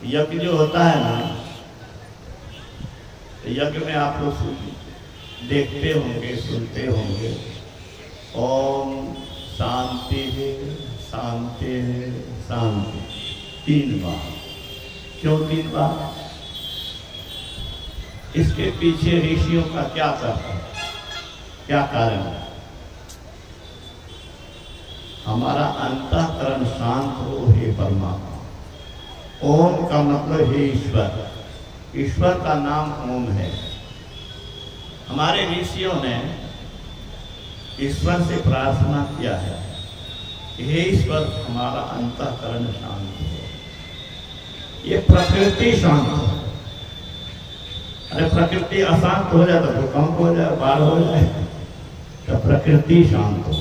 यज्ञ जो होता है ना, यज्ञ में आप लोग देखते होंगे, सुनते होंगे, ओम शांति शांति शांति 3 बार। क्यों 3 बार? इसके पीछे ऋषियों का क्या तर्क है, क्या कारण है? हमारा अंतःकरण शांत हो हे परमात्मा। ओम का मतलब है ईश्वर, ईश्वर का नाम ओम है। हमारे ऋषियों ने ईश्वर से प्रार्थना किया है, हे ईश्वर हमारा अंतःकरण शांत हो, ये प्रकृति शांत हो। अरे प्रकृति अशांत हो जाए तो भूकंप हो जाए, बाढ़ हो जाए, तो प्रकृति शांत हो।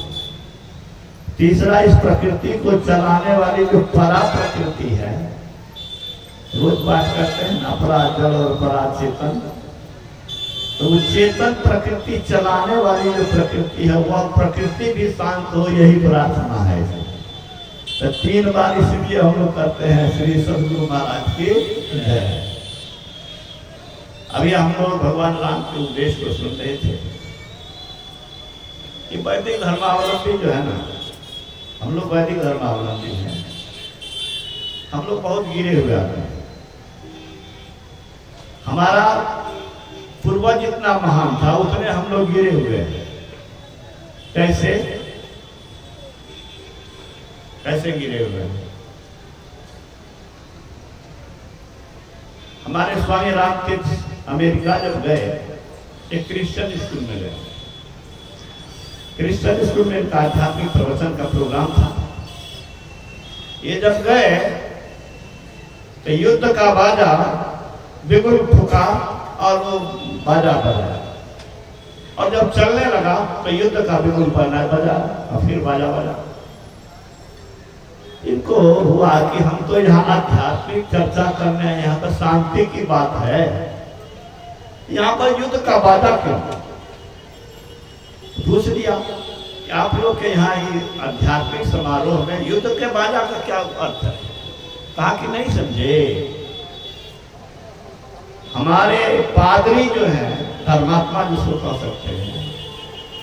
तीसरा, इस प्रकृति को चलाने वाली जो परा प्रकृति है, रोज बात करते हैं ना, परा जल और परा चेतन, तो वो चेतन प्रकृति चलाने वाली जो प्रकृति है, वह प्रकृति भी शांत हो, यही प्रार्थना है। तो 3 बार इसलिए हम लोग करते हैं श्री सद्गुरु महाराज की जय। अभी हम लोग भगवान राम के उपदेश को सुन रहे थे कि वैदिक धर्मावलंबी जो है ना, हम लोग वैदिक धर्मावलंबी हैं, हम लोग बहुत गिरे हुए आते हैं। हमारा पूर्वज जितना महान था उतने हम लोग गिरे हुए हैं। कैसे कैसे गिरे हुए हैं? हमारे स्वामी रामतीर्थ अमेरिका जब गए, एक क्रिश्चियन स्कूल में गए। क्रिश्चियन स्कूल में एक आध्यात्मिक प्रवचन का प्रोग्राम था। ये जब गए तो युद्ध का बाजा बिगुल फूका और वो बाजा बजा, और जब चलने लगा तो युद्ध का बिगुल बजा और फिर बाजा बजा। इनको हुआ कि हम तो यहाँ आध्यात्मिक चर्चा करने हैं, यहाँ पर शांति की बात है, यहाँ पर युद्ध का बाजा क्यों? पूछ लिया कि आप लोग के यहाँ आध्यात्मिक समारोह में युद्ध के बाजा का क्या अर्थ है? कहा कि नहीं समझे। हमारे पादरी जो हैं, धर्मात्मा जिसको कह सकते हैं,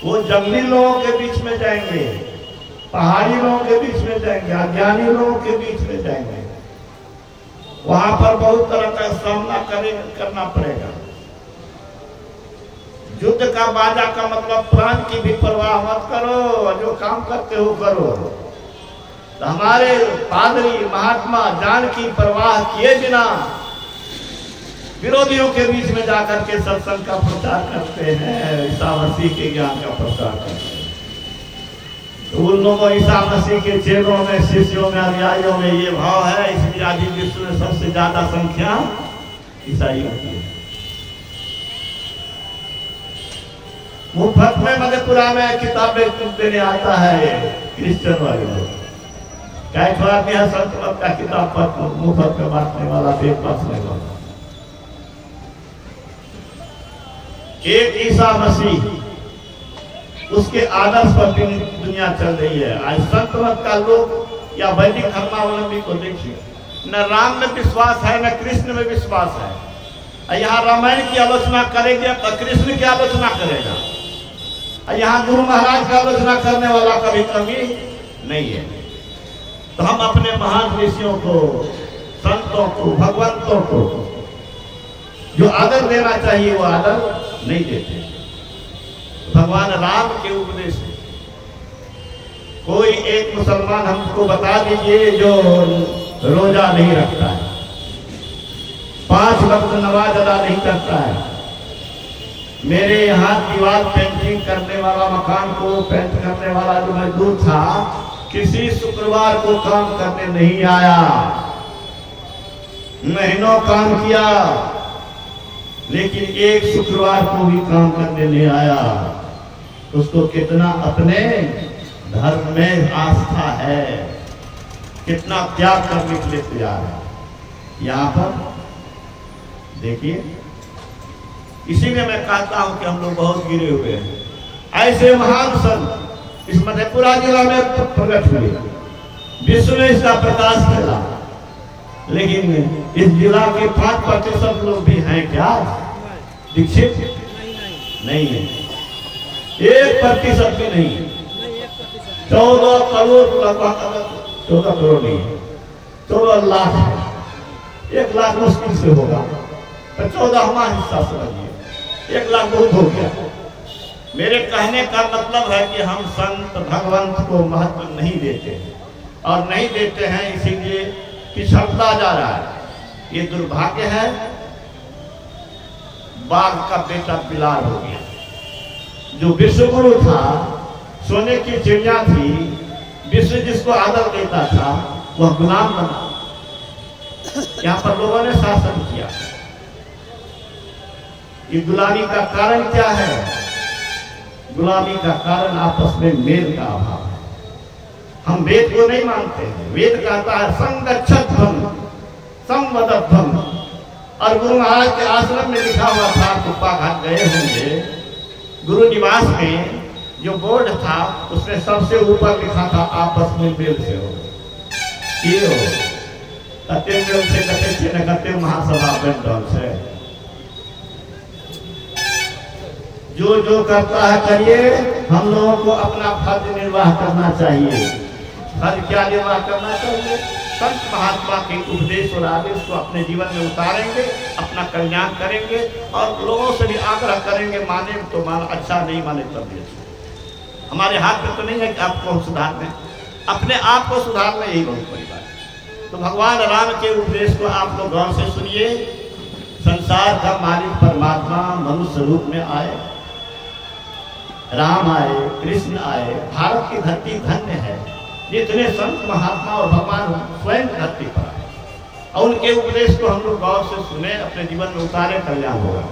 वो जंगली लोगों के बीच में जाएंगे, पहाड़ी लोगों के बीच में जाएंगे, अज्ञानी लोगों के बीच में जाएंगे। वहां पर बहुत तरह का सामना करना पड़ेगा। युद्ध का बाजा का मतलब प्राण की भी परवाह मत करो, जो काम करते हो करो। तो हमारे पादरी महात्मा जान की परवाह किए बिना विरोधियों के बीच में जाकर के सत्संग का प्रचार करते हैं, ईसा मसीह के ज्ञान का प्रचार करते हैं। तो उन लोगों ईसा मसीह के चेलों में, शिष्यों में, अनुयायियों में ये भाव है, इसलिए आज विश्व में सबसे ज्यादा संख्या ईसाइयों की है। मुफ्त में मधेपुरा में किताबें देने आता है क्रिश्चियन वाले लोग। कैथ आदमी है, संत का किताब मुफ्त में बांटने वाला, पेट बांटने वाला। एक ईसा मसीह, उसके आदर्श पर दुनिया चल रही है। आज संत मत का लोग या वैदिक धर्मावलंबी को देखिए, न राम में विश्वास है, न कृष्ण में विश्वास है। यहाँ रामायण की आलोचना करेंगे तो कृष्ण की आलोचना करेगा, यहाँ गुरु महाराज का आलोचना करने वाला कभी कमी नहीं है। तो हम अपने महान ऋषियों को, संतों को, भगवंतों को जो आदर देना चाहिए वो आदर नहीं देते। भगवान राम के उपदेश से कोई एक मुसलमान हमको बता दीजिए जो रोजा नहीं रखता है, 5 वक्त नमाज अदा नहीं करता है। मेरे यहाँ दीवार पेंटिंग करने वाला, मकान को पेंट करने वाला जो मजदूर था, किसी शुक्रवार को काम करने नहीं आया। महीनों काम किया, लेकिन एक शुक्रवार को भी काम करने नहीं आया। उसको कितना अपने धर्म में आस्था है, कितना त्याग करने के लिए तैयार है। यहाँ पर देखिए, इसीलिए मैं कहता हूं कि हम लोग बहुत गिरे हुए हैं। ऐसे महान संत इस मधेपुरा जिला में प्रकट हुए, विश्व में इसका प्रकाश फैला। लेकिन इस जिला के 5% लोग भी हैं क्या दीक्षित? नहीं है, 1% भी नहीं है। 14 करोड़ लगभग, 14 करोड़ नहीं है, 14 लाख है। 1 लाख मुश्किल से होगा, तो 14वां हिस्सा समझिए, 1 लाख बहुत हो गया। मेरे कहने का मतलब है कि हम संत भगवंत को महत्व नहीं देते हैं, और नहीं देते हैं इसीलिए पिछड़ता जा रहा है। ये दुर्भाग्य है। बाघ का बेटा बिलाल हो गया। जो विश्व गुरु था, सोने की चिड़िया थी, विश्व जिसको आदर देता था, वह गुलाम बना। यहाँ पर लोगों ने शासन किया। ये गुलामी का कारण क्या है? गुलामी का कारण आपस में मेल का अभाव है। हम वेद को नहीं मानते हैं। वेद कहता है संगच्छत धम्म संवदत धम्म, और गुरु महाराज के आश्रम में लिखा हुआ था, कुप्पा घाट गए होंगे, गुरु निवास में जो बोर्ड था उसमें सबसे ऊपर लिखा था आपस में मेल से हो। ये हो कते मेल से कते न कते महासभा बन से। जो करता है करिए, हम लोगों को अपना फर्ज निर्वाह करना चाहिए। फर्ज क्या निर्वाह करना चाहिए? संत महात्मा के उपदेश और आदेश को अपने जीवन में उतारेंगे, अपना कल्याण करेंगे, और लोगों से भी आग्रह करेंगे, माने तो मान, अच्छा नहीं माने तब भी। हमारे हाथ में तो नहीं है कि आपको हम सुधार दें, अपने आप को सुधारना यही बहुत बड़ी बात है। तो भगवान राम के उपदेश को आप लोग गौर से सुनिए। संसार का मालिक परमात्मा मनुष्य रूप में आए, राम आए, कृष्ण आए। भारत की धरती धन्य है, जितने संत महात्मा और भगवान स्वयं धरती पर आए, और उनके उपदेश को हम लोग गौर से सुने, अपने जीवन में उतारे, कल्याण होगा।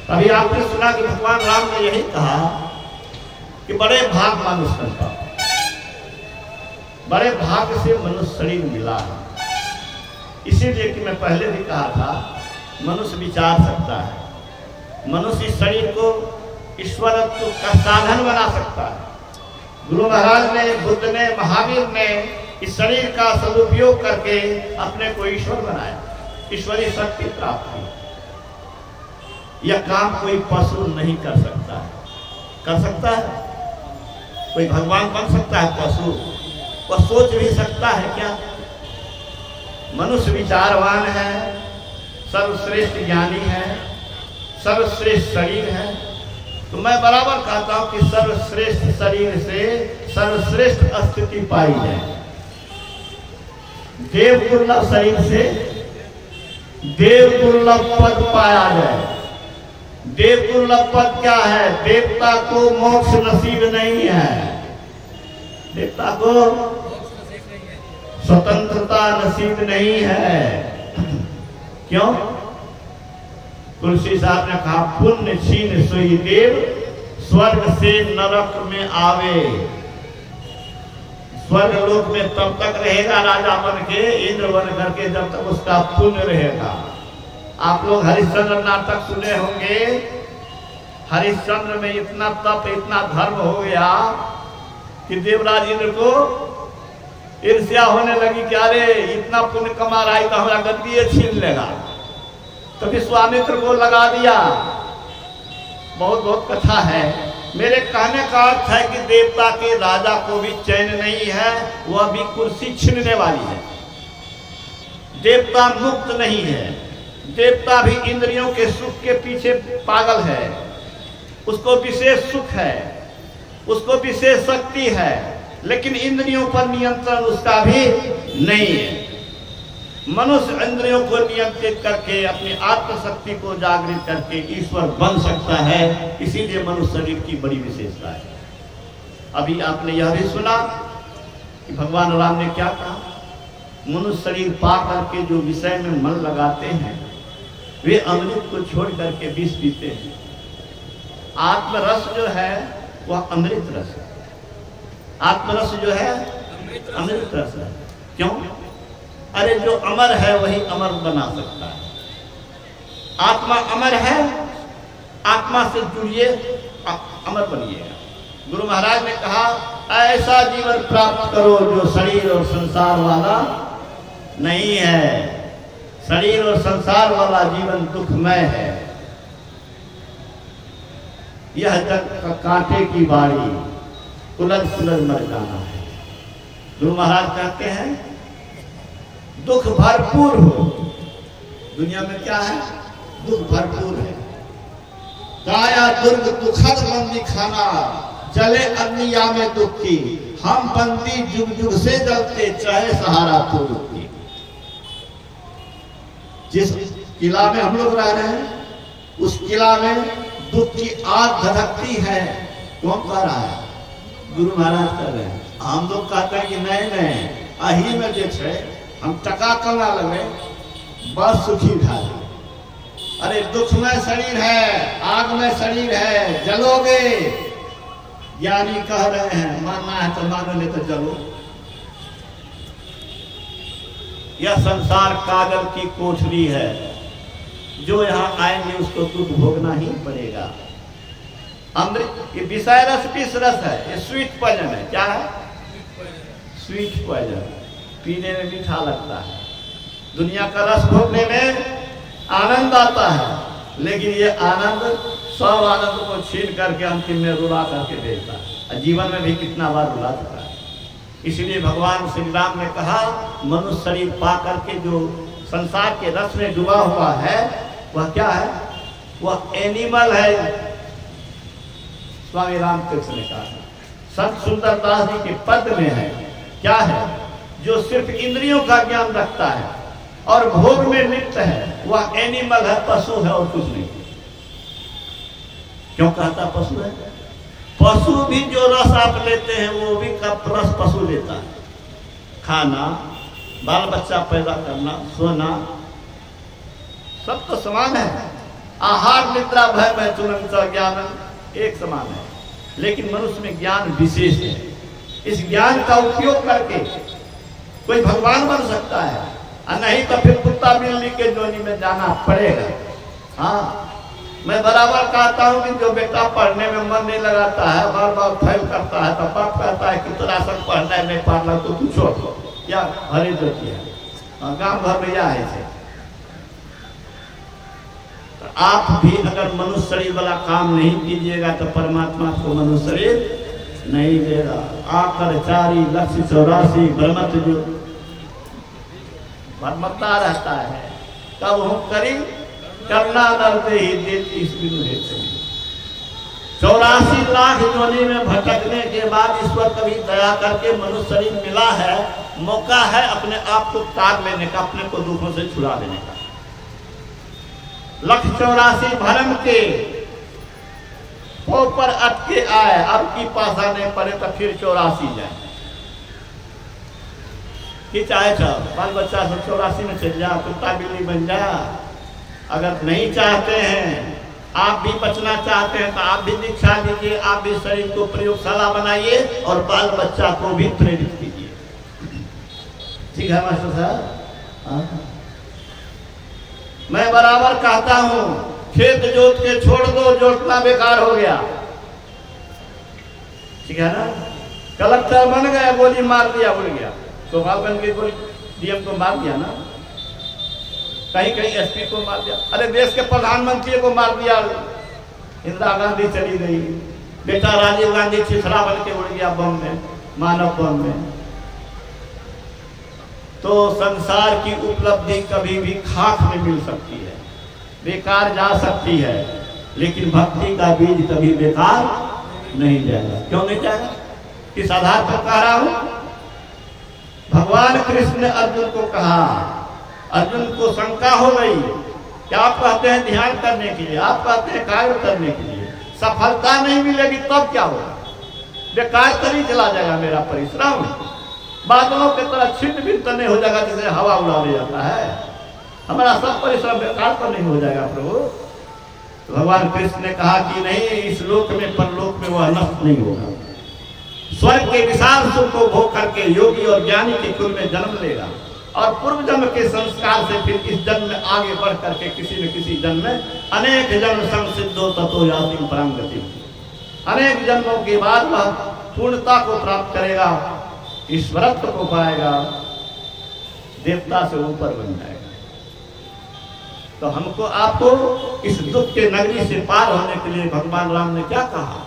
अभी आपने सुना कि भगवान राम ने यही कहा कि बड़े भाग मनुष्य का, बड़े भाग्य से मनुष्य शरीर मिला है। इसीलिए कि मैं पहले भी कहा था, मनुष्य विचार सकता है, मनुष्य इस शरीर को ईश्वरत्व का साधन बना सकता है। गुरु महाराज ने, बुद्ध ने, महावीर ने इस शरीर का सदुपयोग करके अपने को ईश्वर बनाया, ईश्वरीय शक्ति प्राप्त की। यह काम कोई पशु नहीं कर सकता है। कर सकता है कोई? भगवान बन सकता है पशु? वह सोच भी सकता है क्या? मनुष्य विचारवान है, सर्वश्रेष्ठ ज्ञानी है, सर्वश्रेष्ठ शरीर है। तो मैं बराबर कहता हूं कि सर्वश्रेष्ठ शरीर से सर्वश्रेष्ठ स्थिति पाई जाए। देव दुर्लभ शरीर से देव दुर्लभ पद पाया जाए। देव दुर्लभ पद क्या है? देवता को मोक्ष नसीब नहीं है, देवता को स्वतंत्रता नसीब नहीं है। क्यों? तुलसी साहब ने कहा, पुण्य छीन सोई देव, स्वर्ग से नरक में आवे। स्वर्ग लोक में तब तक रहेगा राजा बन के, इंद्र बन करके, जब तक उसका पुण्य रहेगा। आप लोग हरिश्चंद्र नाटक सुने होंगे। हरिश्चंद्र में इतना तप, इतना धर्म हो गया कि देवराज इंद्र को ईर्ष्या होने लगी कि अरे इतना पुण्य कमा रहा है तो हमारा गद्दी छीन लेगा। तो विश्वामित्र को लगा दिया। बहुत बहुत कथा है। मेरे कहने का अर्थ है कि देवता के राजा को भी चैन नहीं है, वह भी कुर्सी छीनने वाली है। देवता मुक्त नहीं है, देवता भी इंद्रियों के सुख के पीछे पागल है। उसको विशेष सुख है, उसको विशेष शक्ति है, लेकिन इंद्रियों पर नियंत्रण उसका भी नहीं है। मनुष्य इंद्रियों को नियंत्रित करके अपनी आत्मशक्ति को जागृत करके ईश्वर बन सकता है। इसीलिए मनुष्य शरीर की बड़ी विशेषता है। अभी आपने यह भी सुना कि भगवान राम ने क्या कहा? मनुष्य शरीर पा करके जो विषय में मन लगाते हैं, वे अमृत को छोड़ करके विष पीते हैं। आत्मरस जो है वह अमृत रस है। आत्मरस जो है अमृत रस है। क्यों? अरे जो अमर है वही अमर बना सकता है। आत्मा अमर है, आत्मा से जुड़िए, अमर बनिएगा। गुरु महाराज ने कहा, ऐसा जीवन प्राप्त करो जो शरीर और संसार वाला नहीं है। शरीर और संसार वाला जीवन दुखमय है। यह जग का कांटे की बारी, उलझ पुलझ मर जाना है। गुरु महाराज कहते हैं दुख भरपूर हो। दुनिया में क्या है? दुख भरपूर है। काया दुर्ग दुखद मंदी खाना, जले अग्निया में दुख की, हम बंदी जुग जुग से जलते चाहे सहारा तो दुख की। जिस किला में हम लोग रह रहे हैं उस किला में दुख की आग धधकती है। कौन कह रहा है? गुरु महाराज कर रहे हैं। हम लोग कहते हैं कि नहीं नहीं, अही में जो है हम टका करना लगे बस सुखी भाई। अरे दुख में शरीर है, आग में शरीर है, जलोगे। ज्ञानी कह रहे हैं मानना है तो मानो, नहीं तो जलो। यह संसार कागज की कोठरी है, जो यहाँ आएंगे उसको दुख भोगना ही पड़ेगा। अमृत ये विषय रस विष रस है, ये स्वीट पॉइजन है। क्या है? Sweet poison. पीने में मीठा लगता है, दुनिया का रस भोगने में आनंद आता है, लेकिन ये आनंद सब आनंद को छीन करके अंतिम में रुला करके देता है। जीवन में भी कितना बार रुला चुका है। इसलिए भगवान श्री राम ने कहा मनुष्य शरीर पा करके जो संसार के रस में डूबा हुआ है वह क्या है? वह एनिमल है। स्वामी रामकृष्ण ने कहा, संत सुंदरदास जी के पद में है। क्या है? जो सिर्फ इंद्रियों का ज्ञान रखता है और भोग में लिप्त है वह एनिमल है, पशु है और कुछ नहीं। क्यों कहता पशु है? पशु भी जो रस आप लेते हैं वो भी रस पशु लेता है। खाना, बाल बच्चा पैदा करना, सोना, सब तो समान है। आहार निद्रा भय मैथुन ज्ञान एक समान है, लेकिन मनुष्य में ज्ञान विशेष है। इस ज्ञान का उपयोग करके कोई भगवान बन सकता है, और नहीं तो फिर कुत्ता बिल्ली के जोनी में जाना पड़ेगा। हाँ, मैं बराबर कहता हूँ कि जो बेटा पढ़ने में मन नहीं लगाता है, बार बार फेल करता है, तो बाप कहता है कि तेरा सब पढ़ना नहीं पढ़ ला तो तू छोड़ दो, या हरी जोती है। गाँव घर में यह है। आप भी अगर मनुष्य शरीर वाला काम नहीं कीजिएगा तो परमात्मा को मनुष्य शरीर नहीं देगा। आकर 4,84,84 ब्रह्मत जो भरमता रहता है, तब हम करी करना डरते ही देती इस बिनु है। 84 लाख जोनी में भटकने के बाद ईश्वर कभी दया करके मनुष्य शरीर मिला है। मौका है अपने आप को तार लेने का, अपने को दुखों से छुड़ा लेने का। 184 भरम के ऊपर अटके आए, अब की पास आने पड़े तो फिर 84 जाए कि चाहे बाल बच्चा सब 84 में चल जा, कुत्ता बिल्ली बन जा। अगर नहीं चाहते हैं, आप भी बचना चाहते हैं, तो आप भी दीक्षा लीजिए, आप भी शरीर को प्रयोगशाला बनाइए और बाल बच्चा को भी प्रेरित कीजिए। ठीक है मास्टर साहब? मैं बराबर कहता हूं खेत जोत के छोड़ दो, जोतना बेकार हो गया। ठीक है ना? कलेक्टर बन गया, गोली मार दिया, उड़ गया। गोपालगंज के गोली डीएम को मार दिया ना, कहीं कहीं एसपी को मार दिया। अरे देश के प्रधानमंत्री को मार दिया, इंदिरा गांधी चली गई, बेटा राजीव गांधी छिछड़ा बन के उड़ गया बम में, मानव बम में। तो संसार की उपलब्धि कभी भी खाक में मिल सकती है, बेकार जा सकती है, लेकिन भक्ति का बीज कभी बेकार नहीं जाएगा। क्यों नहीं जाएगा? किस आधार पर कह रहा हूं? भगवान कृष्ण ने अर्जुन को कहा, अर्जुन को शंका हो गई कि आप कहते हैं ध्यान करने के लिए, आप कहते हैं कार्य करने के लिए, सफलता नहीं मिलेगी तब क्या होगा? बेकार तो नहीं चला जाएगा मेरा परिश्रम, बादलों की तरह छिन्न भिन्न नहीं हो जाएगा जैसे हवा उड़ा ले जाता है, हमारा सब परिश्रम बेकार तो नहीं हो जाएगा प्रभु। तो भगवान कृष्ण ने कहा कि नहीं, इस लोक में परलोक में वह नष्ट नहीं होगा। स्वर्ग के विशाल सुख को भोग करके योगी और ज्ञानी के कुल में जन्म लेगा और पूर्व जन्म के संस्कार से फिर इस जन्म में आगे बढ़ करके किसी न किसी जन्म में अनेक जन्म संसिद्धो ततो याति परम गति, अनेक जन्मों के बाद वह पूर्णता को प्राप्त करेगा, ईश्वरत्व को पाएगा, देवता से ऊपर बन जाएगा। तो हमको आपको इस दुख के नगरी से पार होने के लिए भगवान राम ने क्या कहा?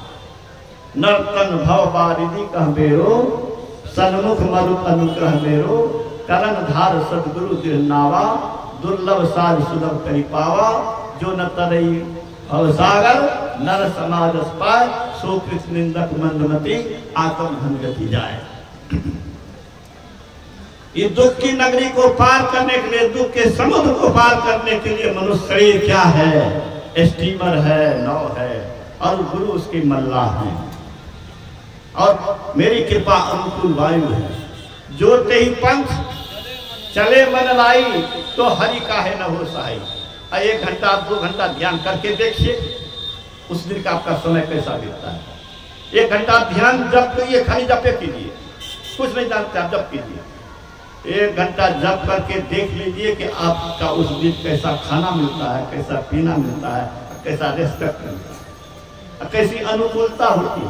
नर्तन भव बारिधि कह बेरो, सन्मुख मरुत अनुग्रह मेरो, करण धार सदगुरु दृढ़नावा, दुर्लभ साध सुलभ करि पावा, जो न तरई भवसागर नर समाज पाय, सो कृष्ण निंदक मंदमती आत्म धनगति जाए। ये दुख की नगरी को पार करने के लिए, दुख के समुद्र को पार करने के लिए मनुष्य शरीर क्या है? स्टीमर है, नाव है, और गुरु उसके मल्लाह हैं, और मेरी कृपा अनुकूल वायु है। जो तेहि पंथ चले मन लाई, तो हरि काहे न हो सहाय। 1 घंटा 2 घंटा ध्यान करके देखिए उस दिन का आपका समय कैसा बीतता है। 1 घंटा ध्यान जप करिए, खाली जपे कीजिए, कुछ नहीं जानते आप, जप कीजिए। 1 घंटा जप करके देख लीजिए कि आपका उस दिन कैसा खाना मिलता है, कैसा पीना मिलता है, कैसा रेस्पेक्ट मिलता है, कैसी अनुकूलता होती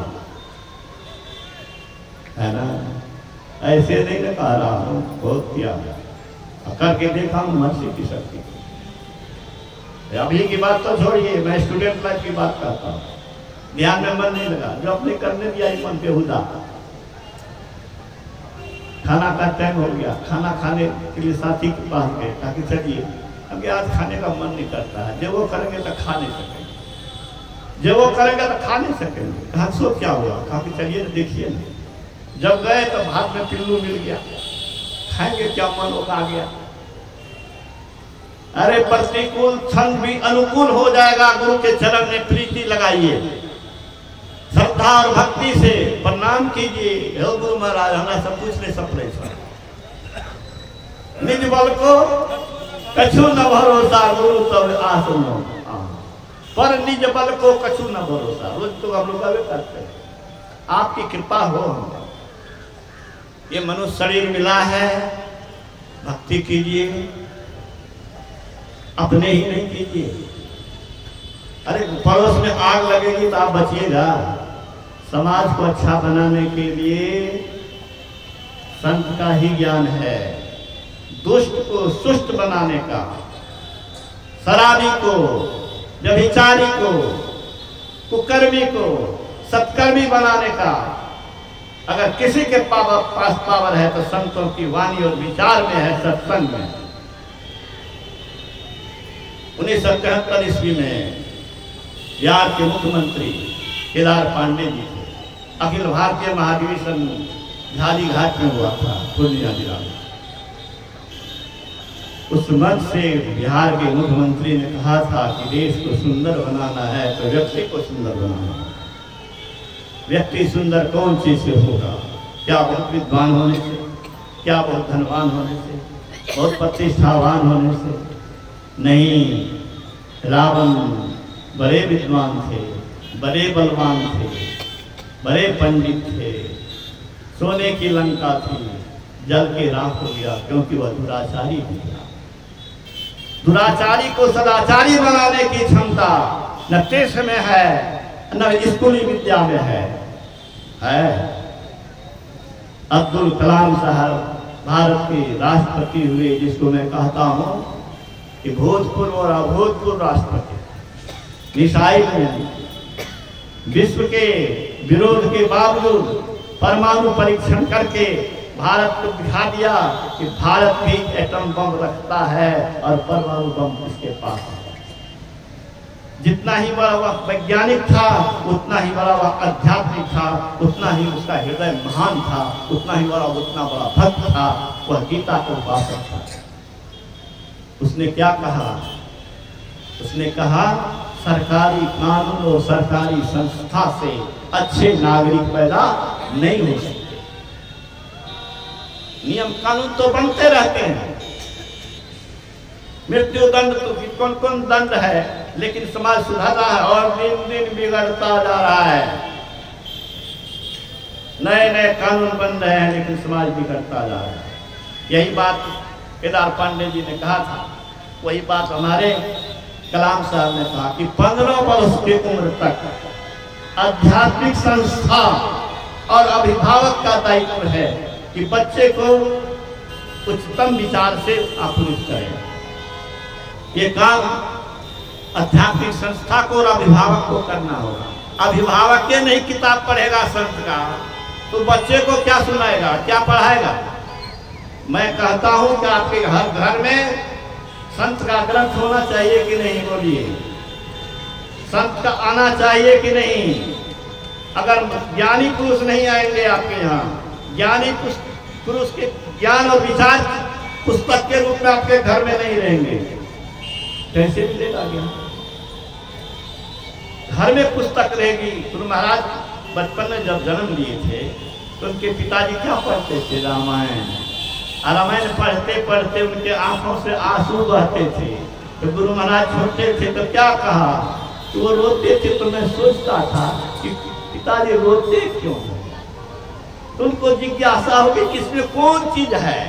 है ना। ऐसे नहीं मैं कह रहा हूँ, बहुत किया करके देखा हूँ मर्सी की शक्ति। अभी की बात तो छोड़िए, मैं स्टूडेंट लाइफ की बात करता हूँ। ध्यान में मन नहीं लगा, जो अपने करने दिया मन बेहुदा। खाना का टाइम हो गया, खाना खाने के लिए साथी के पास गए ताकि चलिए अभी आज खाने का मन नहीं करता है। जब वो करेंगे तो खा नहीं सकेंगे, जब वो करेंगे तो खा नहीं सकेंगे। कहा सो क्या हुआ? कहा कि चलिए देखिए ना। जब गए तो भात में पिल्लू मिल गया, खाएंगे क्या, मन होगा आ गया। अरे प्रतिकूल क्षण भी अनुकूल हो जाएगा। गुरु के चरण में प्रीति लगाइए, श्रद्धा और भक्ति से प्रणाम कीजिए। हे गुरु महाराज, हमें सब कुछ नहीं सपने निज बल को कछु न भरोसा, गुरु तब आसनो, पर निज बल को कछु न भरोसा। रोज तो हम लोग करते हैं, आपकी कृपा हो। ये मनुष्य शरीर मिला है, भक्ति कीजिए, अपने ही नहीं कीजिए। अरे पड़ोस में आग लगेगी तो आप बचिएगा। समाज को अच्छा बनाने के लिए संत का ही ज्ञान है। दुष्ट को सुष्ट बनाने का, शराबी को, व्यभिचारी को, कुकर्मी को सत्कर्मी बनाने का अगर किसी के पास पावर है तो संतों की वाणी और विचार में है, सत्संग में। 1973 ईस्वी में बिहार के मुख्यमंत्री केदार पांडे जी थे। अखिल भारतीय महाधिवेशन झाली घाट में हुआ था, पूर्णिया जिला में। उस मंच से बिहार के मुख्यमंत्री ने कहा था कि देश को सुंदर बनाना है तो व्यक्ति को सुंदर बनाना है। व्यक्ति सुंदर कौन चीज से होगा? क्या बहुत विद्वान होने से, क्या बहुत धनवान होने से, बहुत प्रतिष्ठावान होने से? नहीं, रावण बड़े विद्वान थे, बड़े बलवान थे, बड़े पंडित थे। सोने की लंका थी, जल के राख हो गया क्योंकि वह दुराचारी हो गया। दुराचारी को सदाचारी बनाने की क्षमता न देश में है न स्कूली विद्या में है। अब्दुल कलाम साहब भारत के राष्ट्रपति हुए, जिसको मैं कहता हूं कि भूतपूर्व और अभूतपूर्व राष्ट्रपति। मिसाइल में विश्व के विरोध के बावजूद परमाणु परीक्षण करके भारत को दिखा दिया कि भारत भी एटम बम रखता है और परमाणु बम उसके पास है। जितना ही बड़ा वह वैज्ञानिक था, उतना ही बड़ा वह आध्यात्मिक था, उतना ही उसका हृदय महान था, उतना ही बड़ा, उतना बड़ा भक्त था। वह गीता को उपासक था। उसने क्या कहा? उसने कहा सरकारी कानून और सरकारी संस्था से अच्छे नागरिक पैदा नहीं हो सकते। नियम कानून तो बनते रहते हैं। मृत्यु दंड तो कौन कौन दंड है, लेकिन समाज सुधर रहा है और दिन दिन बिगड़ता जा रहा है। नए नए कानून बन रहे हैं लेकिन समाज बिगड़ता जा रहा है। यही बात केदार पांडे जी ने कहा था, वही बात हमारे कलाम साहब ने कहा कि 15 वर्ष की उम्र तक आध्यात्मिक संस्था और अभिभावक का दायित्व है कि बच्चे को उच्चतम विचार से आपूरित करें। ये काम आध्यात्मिक संस्था को और अभिभावक को करना होगा। अभिभावक के नहीं किताब पढ़ेगा संत का, तो बच्चे को क्या सुनाएगा, क्या पढ़ाएगा? मैं कहता हूं कि आपके हर घर में संत का ग्रंथ होना चाहिए कि नहीं? बोलिए, संत का आना चाहिए कि नहीं? अगर ज्ञानी पुरुष नहीं आएंगे आपके यहाँ, ज्ञानी पुरुष के ज्ञान और विचार पुस्तक के रूप में आपके घर में नहीं रहेंगे, कैसे मिलेगा ज्ञान? घर में पुस्तक रहेगी। गुरु महाराज बचपन में जब जन्म लिए थे तो उनके पिताजी क्या पढ़ते थे? रामायण। रामायण पढ़ते पढ़ते उनके आंखों से आंसू बहते थे। तो गुरु महाराज छोटे थे तो क्या कहा? तो वो रोते थे। तो मैं सोचता था कि पिताजी रोते क्यों? तो उनको जिज्ञासा होगी कि इसमें कौन चीज है,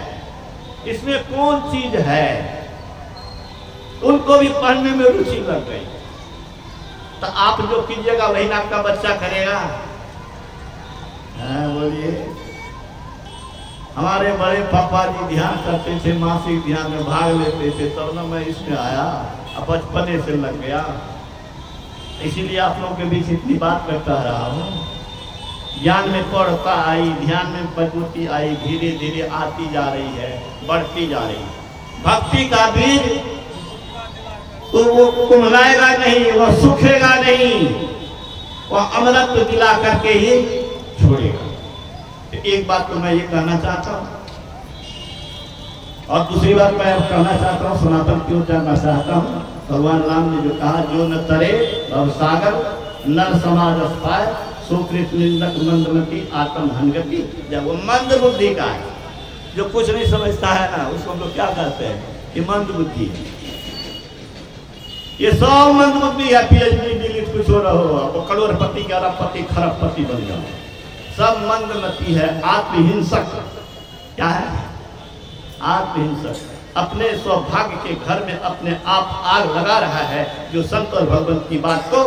इसमें कौन चीज है। उनको भी पढ़ने में रुचि लग गई। तो आप जो कीजिएगा वही ना आपका बच्चा करेगा। बोलिए, हमारे बड़े पापा जी ध्यान करते थे, मासिक ध्यान में भाग लेते थे, तब ना मैं इसमें आया, अब बचपने से लग गया। इसीलिए आप लोगों के बीच इतनी बात करता रहा हूँ। ज्ञान में पढ़ता आई, ध्यान में प्रवृत्ति आई, धीरे धीरे आती जा रही है, बढ़ती जा रही है। भक्ति का बीज तो वो कुम्हलाएगा नहीं, वो सूखेगा नहीं, वह अमृत दिला करके ही छोड़ेगा। तो एक बात तो मैं ये कहना चाहता हूँ, और दूसरी बात मैं कहना चाहता हूँ, सनातन की ओर जाना चाहता हूँ। भगवान राम ने जो कहा, जो न तरे भव सागर नर समाज पाए, सुकृत निंदक मंदमती आत्म हनगति। जब वो मंद बुद्धि का है, जो कुछ नहीं समझता है ना, उसको हम लोग क्या कहते हैं कि मंद बुद्धि है। ये सब मंद बुद्धि है। पीएचडी डिलीट कुछ हो रहा हो, वो करोड़पति के अरबपति खरबपति बन जाओ, सब मंदमती है। आत्महिंसक क्या है? आत्महिंसक अपने सौभाग्य के घर में अपने आप आग लगा रहा है, जो संत और भगवंत की बात को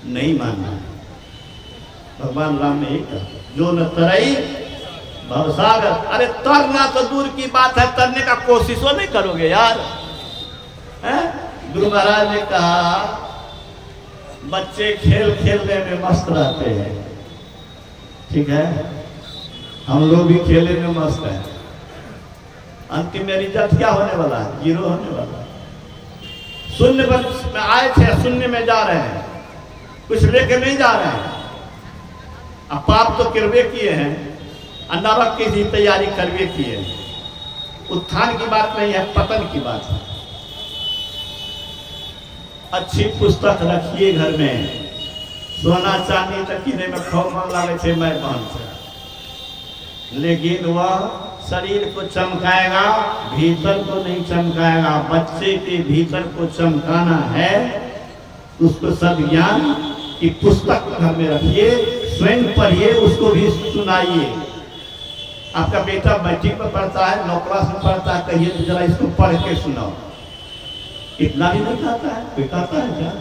नहीं मानना है। भगवान राम ने कहा, जो न तरई भवसागर। अरे तरना तो दूर की बात है, तरने का कोशिशो नहीं करोगे यार, है? गुरु महाराज ने कहा, बच्चे खेल खेलने में मस्त रहते हैं, ठीक है, हम लोग भी खेलने में मस्त हैं। अंतिम में रिजल्ट क्या होने वाला है? 0 होने वाला है। शून्य में आए थे, शून्य में जा रहे हैं, कुछ लेके नहीं जा रहे हैं। अब पाप तो करवे किए हैं, नरक की भी तैयारी करवे किए हैं। उत्थान की बात नहीं है, पतन की बात है। अच्छी पुस्तक रखिए घर में। सोना चांदी तक किने में खूब मन लगे थे मैं बहन से, लेकिन वह शरीर को चमकाएगा, भीतर को नहीं चमकाएगा। बच्चे के भीतर को चमकाना है, उसको सब ज्ञान की पुस्तक घर में रखिए, स्वयं पढ़िए, उसको भी सुनाइए। आपका बेटा मैट्रिक में पढ़ता है, 9 क्लास में पढ़ता है, कहिए तो जरा इसको पढ़ के सुनाओ। इतना भी नहीं कहता है, कोई कहता है क्या?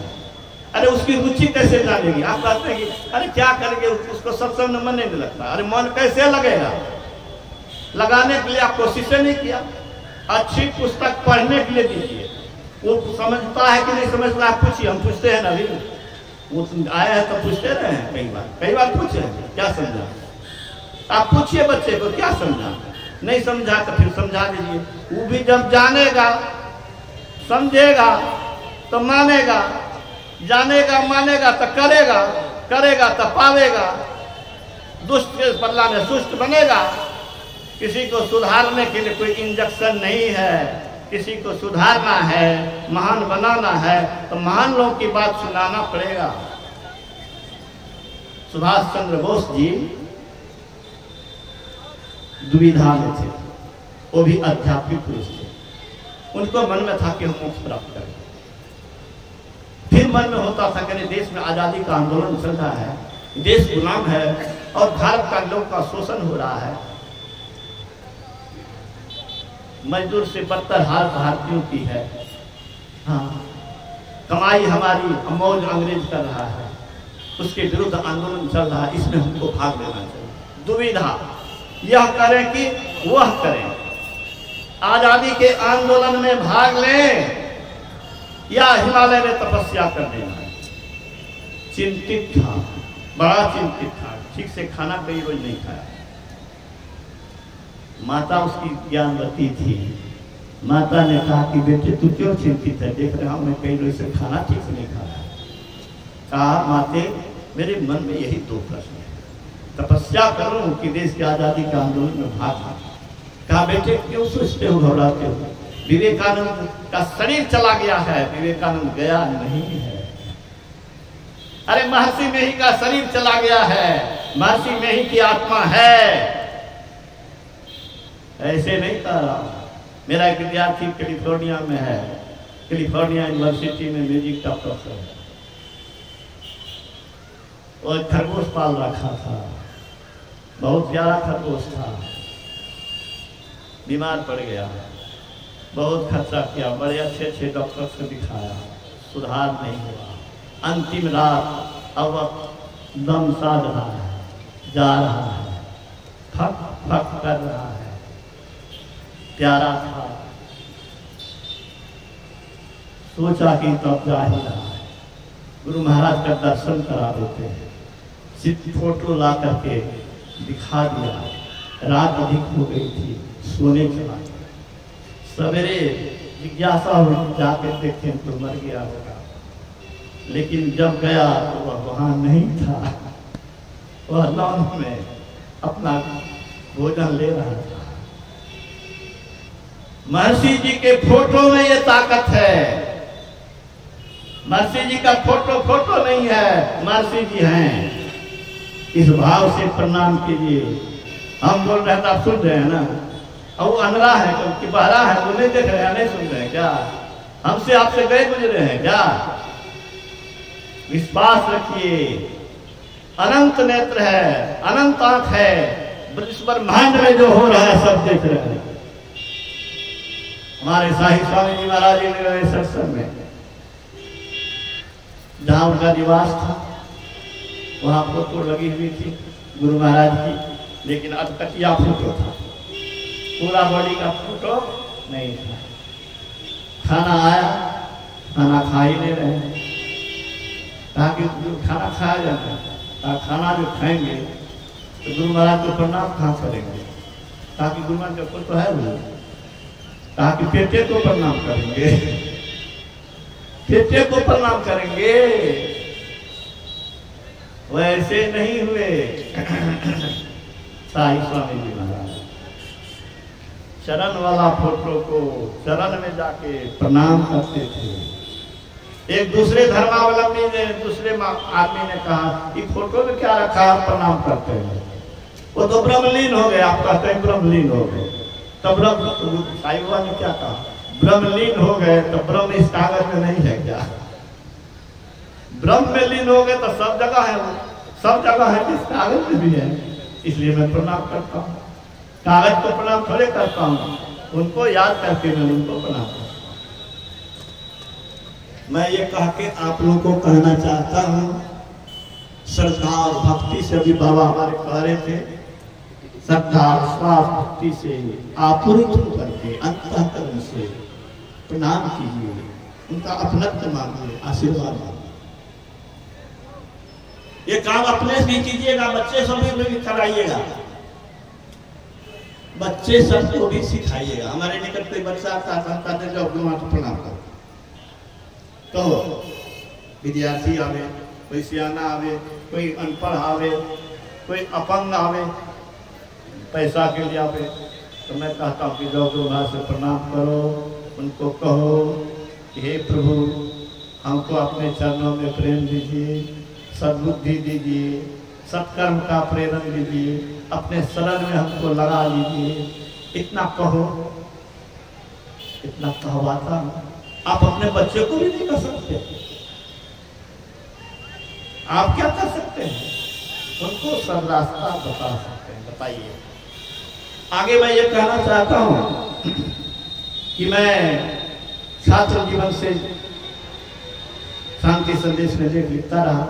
अरे उसकी रुचि कैसे जानेगी? आप कहते हैं कि अरे क्या करेंगे, उसको सत्संग में मन नहीं लगता। अरे मन कैसे लगेगा? लगाने के लिए आप कोशिशें नहीं किया। अच्छी पुस्तक पढ़ने के लिए दीजिए। वो समझता है कि नहीं समझता है, पूछिए। हम पूछते हैं ना, अभी वो आया है तो पूछते रहे हैं, कई बार पूछे क्या समझा। आप पूछिए बच्चे को क्या समझा, नहीं समझा तो फिर समझा दीजिए। वो भी जब जानेगा, समझेगा तो मानेगा, जानेगा मानेगा तो करेगा, करेगा तो पावेगा। दुष्ट के बदला में सुष्ट बनेगा। किसी को सुधारने के लिए कोई इंजेक्शन नहीं है। किसी को सुधारना है, महान बनाना है, तो महान लोगों की बात सुनाना पड़ेगा। सुभाष चंद्र बोस जी दुविधा में थे, वो भी आध्यात्मिक पुरुष थे। उनको मन में था कि हम मोक्ष प्राप्त करें। फिर मन में होता था कि देश में आजादी का आंदोलन चल रहा है, देश गुलाम है और भारत का लोग का शोषण हो रहा है। मजदूर से बदतर हाल भारतीयों की है। हाँ, कमाई हमारी मौज अंग्रेज कर रहा है, उसके विरुद्ध आंदोलन चल रहा है, इसमें हमको भाग लेना चाहिए। दुविधा, यह करें कि वह करें। आजादी के आंदोलन में भाग लें या हिमालय में तपस्या कर देना। चिंतित था, बड़ा चिंतित था, ठीक से खाना कई रोज नहीं खाया। माता उसकी ज्ञानवती थी। माता ने कहा कि बेटे तू क्यों चिंतित है, देख रहा हूं मैं कई रोज से खाना ठीक से नहीं खा रहा। कहा माते मेरे मन में यही दो प्रश्न है, तपस्या करूं कि देश की आजादी के आंदोलन में भाग लूं। कहा बेटे क्यों सोचते हो, घबराते हो? विवेकानंद का शरीर चला गया है, विवेकानंद गया नहीं है। अरे महर्षि मेही का शरीर चला गया है, महर्षि मेही की आत्मा है। ऐसे नहीं कह रहा हूं। मेरा एक विद्यार्थी कैलिफोर्निया में है, कैलिफोर्निया यूनिवर्सिटी में म्यूजिक का प्रोफेसर है। वो खरगोश पाल रखा था, बहुत प्यारा खरगोश था, बीमार पड़ गया, बहुत खर्चा किया, बड़े अच्छे अच्छे डॉक्टर से दिखाया, सुधार नहीं हुआ। अंतिम रात अब दम साध रहा है, जा रहा है, फक फक कर रहा है। प्यारा था, सोचा कि तब जा ही रहा है, गुरु महाराज का दर्शन करा देते हैं। सिर्फ फोटो ला करके दिखा दिया। रात अधिक हो गई थी, सोने चला। सवेरे जिज्ञासा हुई जाके देखें तो मर गया होगा, लेकिन जब गया तो वह वहां नहीं था। वह लॉन में अपना भोजन ले रहा था। महर्षि जी के फोटो में ये ताकत है। महर्षि जी का फोटो नहीं है, महर्षि जी हैं। इस भाव से प्रणाम कीजिए। हम बोल रहे हैं तो आप सुन रहे हैं ना, और वो अनरा है क्योंकि बहरा है, वो नहीं देख रहे हैं, नहीं सुन रहे हैं क्या? हमसे आपसे गए गुजरे हैं क्या? विश्वास रखिए, अनंत नेत्र है, अनंत आंख है, इस ब्रह्मांड में जो हो रहा है सब देख रहे हैं। हमारे शाही स्वामी जी महाराज जी ने सत्संग में जहां उनका निवास था वहां फोटो लगी हुई थी गुरु महाराज की, लेकिन अटकटिया फोटो था, पूरा बॉडी का फोटो नहीं था। खाना आया, खाना खा ही नहीं रहे, ताकि खाना खाया जाता है, खाना जो खाएंगे तो गुरु महाराज को प्रणाम कहाँ करेंगे, ताकि गुरु महाराज का फोटो है वो, ताकि पेटे को प्रणाम करेंगे, पेटे को प्रणाम करेंगे। वैसे नहीं हुए शाही स्वामी जी महाराज। चरण वाला फोटो को चरण में जाके प्रणाम करते थे। एक दूसरे धर्मावलंबी ने, दूसरे आदमी ने कहा कि फोटो में क्या रखा है, प्रणाम करते हैं। वो तो ब्रह्मलीन हो गए, आप कहते हैं ब्रह्मलीन हो गए। तब साईं बाबा ने क्या कहा, ब्रह्मलीन हो गए तो ब्रह्म इस कागज में नहीं है क्या? ब्रह्म में लीन हो गए तो सब जगह है, वो सब जगह है, इस कागज में भी है। इसलिए मैं प्रणाम करता हूँ, कागज को प्रणाम थोड़े करता हूँ, उनको याद करके मैं उनको प्रणाम करता हूँ। मैं ये कह के आप लोगों को कहना चाहता हूँ, श्रद्धा और भक्ति से भी बाबा हमारे कह रहे थे, श्रद्धा विश्वास भक्ति से आपूरित करके अंतःकरण से प्रणाम कीजिए, उनका अपनत्व मांगिए, आशीर्वाद मांगिए। ये काम अपने से भी कीजिएगा, बच्चे सभी भी कराइएगा, बच्चे सबको भी सिखाइएगा। हमारे निकट कोई बच्चा आता है जो गुरु को प्रणाम करो, कहो विद्यार्थी आवे, कोई सियाना आवे, कोई अनपढ़ आवे, कोई अपंग आवे, पैसा के लिए आवे, तो मैं कहता हूँ कि जो गुरु महाराज से प्रणाम करो, उनको कहो कि हे प्रभु हमको अपने चरणों में प्रेम दीजिए, सद्बुद्धि दीजिए, सत्कर्म का प्रेरण दीजिए, अपने शरण में हमको लगा लीजिए। इतना कहो, इतना कहवाता आप अपने बच्चे को भी नहीं कर सकते। आप क्या कर सकते हैं? उनको सब रास्ता बता सकते हैं। बताइए। आगे मैं ये कहना चाहता हूं कि मैं छात्र जीवन से शांति संदेश में लेख लिखता रहा।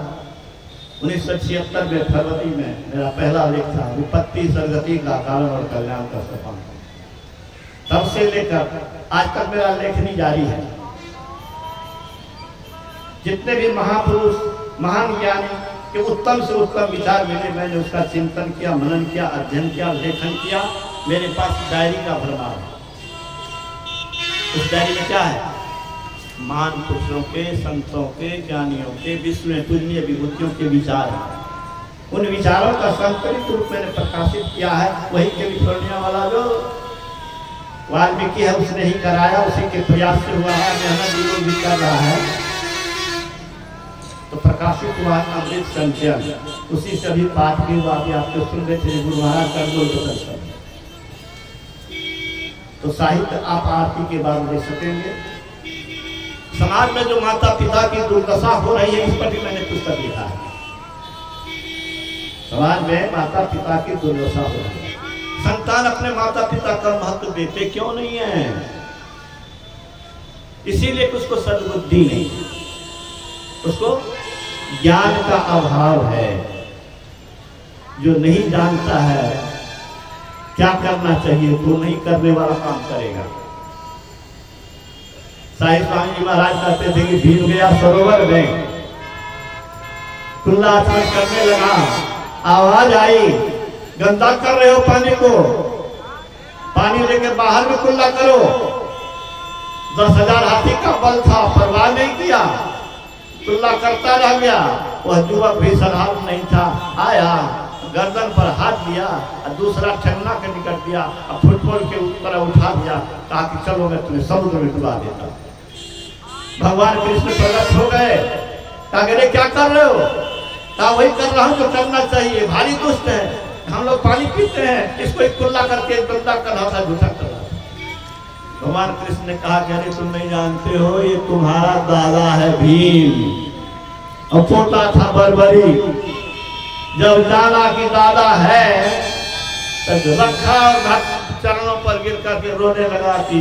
1976 में फरवरी में मेरा पहला लेख था, विपत्ति सरगति का कारण और कल्याण का सोपान। तब से लेकर आज तक मेरा लेखनी जारी है। जितने भी महापुरुष महान ज्ञानी के उत्तम से उत्तम विचार मिले, मैंने उसका चिंतन किया, मनन किया, अध्ययन किया, लेखन किया। मेरे पास डायरी का भरमार है। उस डायरी में क्या है? महान पुरुषों के, संतों के, ज्ञानियों के, विश्व में पूजनीय विभूतियों के विचार हैं। उन विचारों का संकलित रूप मैंने प्रकाशित किया है। वही कैलिफोर्निया वाला जो वाल्मीकि है उसने ही कराया, उसी के प्रयास से हुआ है, मेहनत भी भी कर रहा है। तो प्रकाशित हुआ अमृत संचयन, उसी से अभी पाठ भी हुआ। अभी आपको सुन रहे थे गुरु महाराज कर दो। तो साहित्य आप आरती के बाद देख सकेंगे। समाज में जो माता पिता की दुर्दशा हो रही है, इस पर भी मैंने पुस्तक लिखा है। समाज में माता पिता की दुर्दशा हो रही है। संतान अपने माता पिता का महत्व देते क्यों नहीं है? इसीलिए कि उसको सद्बुद्धि नहीं, उसको ज्ञान का अभाव है। जो नहीं जानता है क्या करना चाहिए, तो नहीं करने वाला काम करेगा। साईं स्वामी जी महाराज कहते थे कि भीग गया सरोवर में, कुल्ला आचमन करने लगा, आवाज आई, गंदा कर रहे हो पानी को, पानी लेके बाहर में कुल्ला करो। 10,000 हाथी का बल था, परवाह नहीं किया, कुल्ला करता रह गया। वह युवक भी साधारण नहीं था, आया, गर्दन पर हाथ दिया और दूसरा ठगना के निकट दिया और फुटबॉल के ऊपर उठा दिया। कहा कि चलो मैं तुम्हें समुद्र में डुबा देता। भगवान कृष्ण प्रकट हो गए। कहा अरे क्या कर रहे हो? कहा वही कर रहा हूं जो करना चाहिए, भारी दुष्ट है। हम लोग पानी पीते हैं, इसको एक कुल्ला करके गंदा कर रहा था, झूठा कर रहा था। भगवान कृष्ण ने कहा कि अरे तुम नहीं जानते हो, ये तुम्हारा दादा है भीम, और पोता था बर्बरी। जब जाना कि दादा है तब रखा और चरणों पर गिर करके रोने लगा कि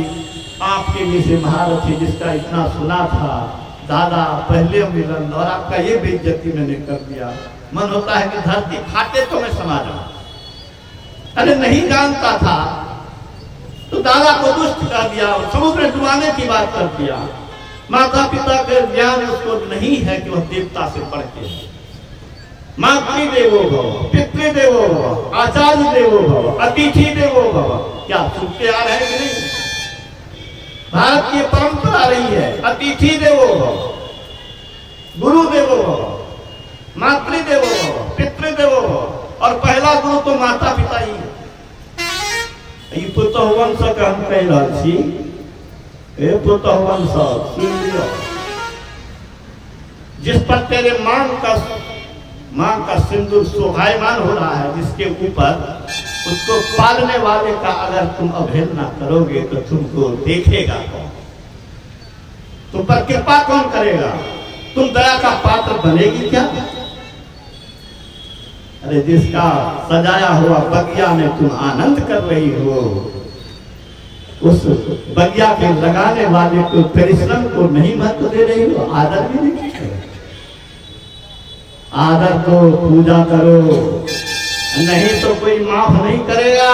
आपके जैसे महारथी जिसका इतना सुना था, दादा पहले मिलन, और आपका ये बेइज्जती मैंने कर दिया। मन होता है कि धरती फाटे तो मैं समा जाऊं। अरे नहीं जानता था तो दादा को दुष्ट कर दिया, समुद्र डुबाने की बात कर दिया। माता पिता के ज्ञान उसको नहीं है कि वह देवता से बढ़ के है। मातृ देवो भव, पितृदेवो भव, आचार्य देवो भव, अतिथि देवो भव। क्या सुनते आ रहे हैं कि नहीं? भारत की परंपरा रही है, अतिथि देवो भव, गुरु देवो भव, मातृ देवो भव, पितृदेवो भव, और पहला गुरु तो माता पिता ही है। ये पुतः वंश का हम कह रहा छी, ए पुतः वंश सुन लियो, जिस पर तेरे मां का सिंदूर शोभायमान हो रहा है, जिसके ऊपर उसको पालने वाले का अगर तुम अवहेलना करोगे तो तुमको देखेगा कौन? तुम पर कृपा कौन करेगा? तुम दया का पात्र बनेगी क्या? अरे जिसका सजाया हुआ बगिया में तुम आनंद कर रही हो, उस बगिया के लगाने वाले को, परिश्रम को नहीं महत्व दे रही हो, आदर भी नहीं कर रही। आदर को पूजा करो, नहीं तो कोई माफ नहीं करेगा।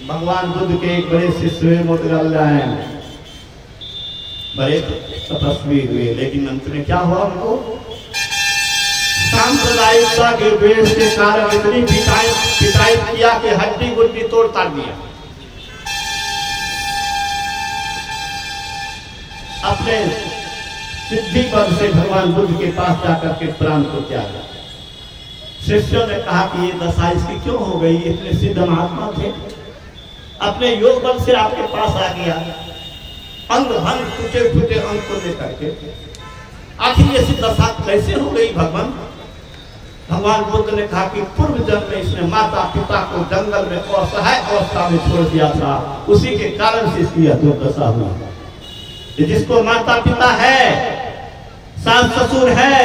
भगवान बुद्ध के एक बड़े शिष्य मोदगल्ला हैं, बड़े तपस्वी हुए, लेकिन अंत में क्या हुआ उनको? सांप्रदायिकता के द्वेष के कारण इतनी पिटाई किया कि हड्डी गुड्डी तोड़ ताड़ दिया। अपने सिद्धि पद से भगवान बुद्ध के पास जाकर के प्राण को त्यागा। शिष्यों ने कहा कि ये दशा इसकी क्यों हो गई? इतने सिद्ध महात्मा थे, अपने योग बल से आपके पास आ गया, अंग भंग टूटे फूटे अंग को लेकर के, आखिर ऐसी दशा कैसे हो गई भगवान? भगवान बुद्ध ने कहा कि पूर्व जन्म में इसने माता पिता को जंगल में असहाय अवस्था में छोड़ दिया था, उसी के कारण से इसकी दुर्दशा हुई। जिसको माता पिता है, सास ससुर है,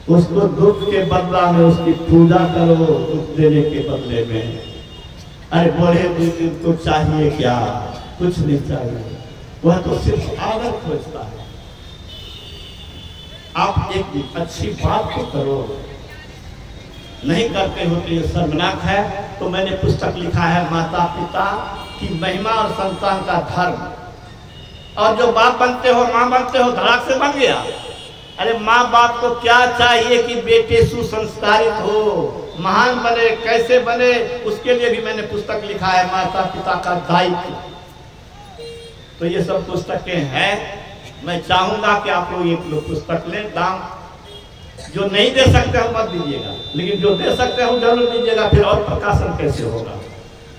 उसको दुख के बदला में उसकी पूजा करो, दुख देने के बदले में। अरे बड़े बुजुर्ग को चाहिए क्या? कुछ नहीं चाहिए, वह तो सिर्फ आदर खोजता है। आप एक अच्छी बात को करो, नहीं करते हो तो ये शर्मनाक है। तो मैंने पुस्तक लिखा है माता पिता की महिमा और संतान का धर्म। और जो बाप बनते हो माँ बनते हो धड़ाक से बन गया। अरे माँ बाप को क्या चाहिए कि बेटे सुसंस्कारित हो, महान बने, कैसे बने, उसके लिए भी मैंने पुस्तक लिखा है, माता पिता का दायित्व। तो ये सब पुस्तकें हैं। मैं चाहूंगा कि आप लोग एक लोग पुस्तक लें। दाम जो नहीं दे सकते हो मत दीजिएगा, लेकिन जो दे सकते हो जरूर दीजिएगा, फिर और प्रकाशन कैसे होगा।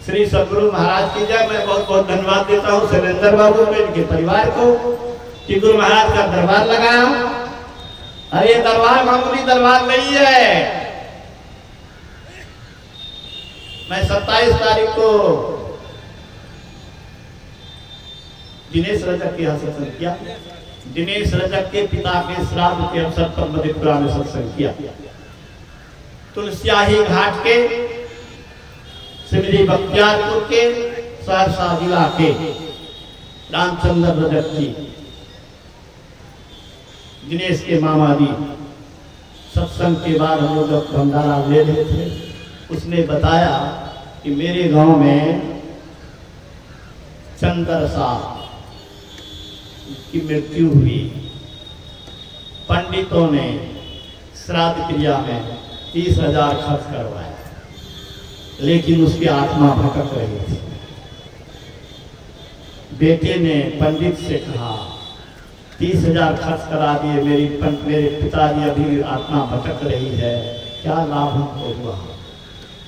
श्री सदगुरु महाराज की जय। मैं बहुत बहुत धन्यवाद देता हूँ शैलेंद्र बाबू को, इनके परिवार को, कि गुरु महाराज का दरबार लगाया। अरे ये दरबार मामूली दरबार नहीं है। मैं 27 तारीख को दिनेश रजक के यहाँ सत्संग किया। दिनेश रजक के पिता के श्राद्ध के अवसर पर मधेपुरा में सत्संग किया। तुलसियाही घाट के, सिमरी बख्तियारपुर के, सहरसा जिला के रामचंद्र रजक जी, दिनेश के मामा जी, सत्संग के बाद हम लोग जब भंडारा ले रहे थे, उसने बताया कि मेरे गांव में चंद्र साहब की मृत्यु हुई। पंडितों ने श्राद्ध क्रिया में 30,000 खर्च करवाया, लेकिन उसकी आत्मा भटक रही थी। बेटे ने पंडित से कहा 30,000 खर्च करा दिए, मेरे पिताजी अभी आत्मा भटक रही है, क्या लाभ हमको हुआ?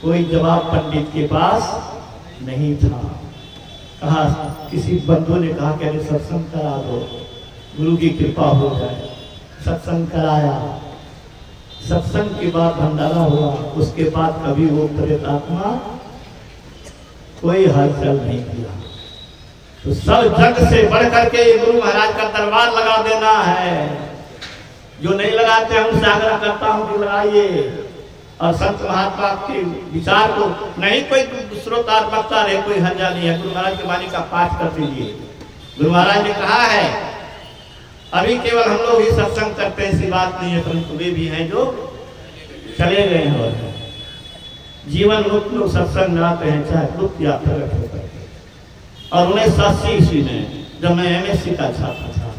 कोई जवाब पंडित के पास नहीं था। कहा, किसी बंधु ने कहा कि अरे सत्संग करा दो, गुरु की कृपा हो जाए। सत्संग कराया, सत्संग के बाद भंडारा हुआ। उसके बाद कभी वो प्रेतात्मा कोई हलचल नहीं किया। तो सब जग से बढ़ करके गुरु महाराज का दरबार लगा देना है। जो नहीं लगाते हैं उनसे आग्रह करता हूं कि लगाइए। और संत महात्मा के विचार को नहीं कोई श्रोता वक्ता रहे, कोई हर्जा नहीं है। गुरु महाराज की वाणी का पाठ कर दीजिए। गुरु महाराज ने कहा है, अभी केवल हम लोग ही सत्संग करते हैं, ऐसी बात नहीं है, परंतु वे भी हैं जो चले गए हैं। और जीवन मुक्त लोग सत्संग में आते हैं, चाहे गुप्त या प्रकट होकर। और 1980 ईस्वी में जब मैं MSc का छात्र था,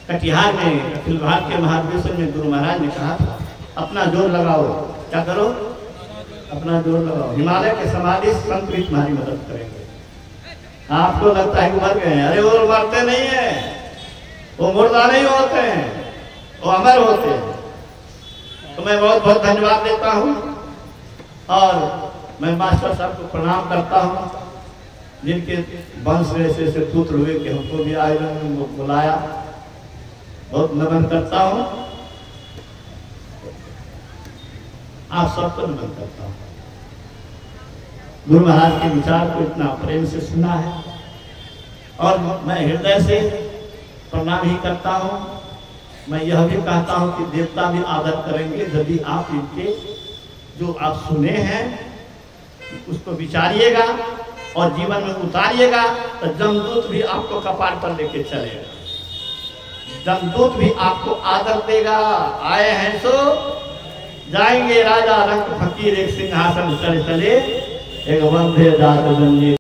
कटिहार में अखिल भारतीय महाधिवेशन में गुरु महाराज ने कहा था, अपना जोर लगाओ। क्या करो? अपना जोर लगाओ। हिमालय के समाधि संत भी तुम्हारी मदद करेंगे। आपको लगता है मर गए हैं, अरे वो मरते नहीं है, वो मुर्दा नहीं होते हैं, वो अमर होते हैं। तो मैं बहुत बहुत धन्यवाद देता हूँ। और मैं मास्टर साहब को प्रणाम करता हूँ, जिनके वंश में ऐसे पुत्र हुए कि हमको भी आयोजन में बुलाया। बहुत नमन करता हूँ, आप सबको नमन करता हूँ। गुरु महाराज के विचार को इतना प्रेम से सुना है, और मैं हृदय से प्रणाम ही करता हूँ। मैं यह भी कहता हूँ कि देवता भी आदर करेंगे यदि आप इनके जो आप सुने हैं उसको विचारिएगा और जीवन में उतारिएगा, तो जमदूत भी आपको कपाट पर लेके चलेगा। जमदूत भी आपको आदर देगा। आए हैं सो जाएंगे, राजा रंग फकीर एक सिंहासन चले चले, एक वंदे जात जंजीर।